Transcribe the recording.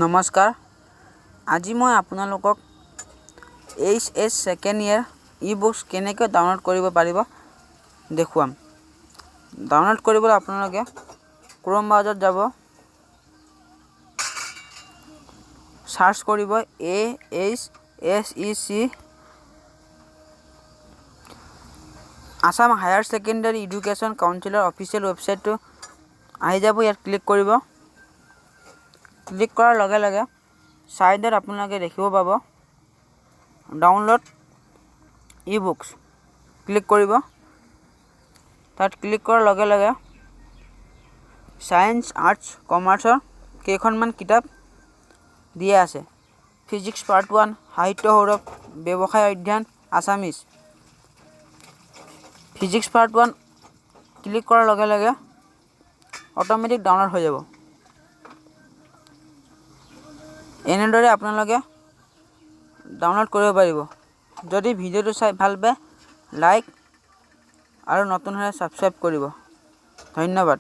নমস্কাৰ। আজি মই আপোনালোকক HS ছেকেণ্ড ইয়েৰ ই-বুকছ কেনেকৈ ডাউনলোড কৰিব পাৰিব দেখুৱাম। ডাউনলোড কৰিবলৈ আপোনালোকে ক্ৰোম ব্ৰাউজাৰত যাব, সাৰ্চ কৰিব AHSEC Assam higher secondary education কাউন্সিলৰ অফিচিয়েল ৱেবছাইটটো আহি যাব। ইয়াত ক্লিক কৰিব। ক্লিক কৰাৰ লগে লগে সাইডত আপোনালোকে দেখিব পাব ডাউনলোড ই-বুকছ। ক্লিক কৰিব। তাত ক্লিক কৰাৰ লগে লগে সায়েন্স, আৰ্টছ, কমাৰ্চৰ কেইখনমান কিতাপ দিয়া আছে। ফিজিক্স পাৰ্ট 1, সাহিত্য সৌৰভ, ব্যৱসায় অধ্যয়ন, আছামিজ। ফিজিক্স পাৰ্ট 1 ক্লিক কৰাৰ লগে লগে অটোমেটিক ডাউনলোড হৈ যাব। এনেদৰে আপোনালোকে ডাউনলোড কৰিব পাৰিব। যদি ভিডিঅ'টো চাই ভাল পায় লাইক আৰু নতুন হ'লে ছাবস্ক্ৰাইব কৰিব। ধন্যবাদ।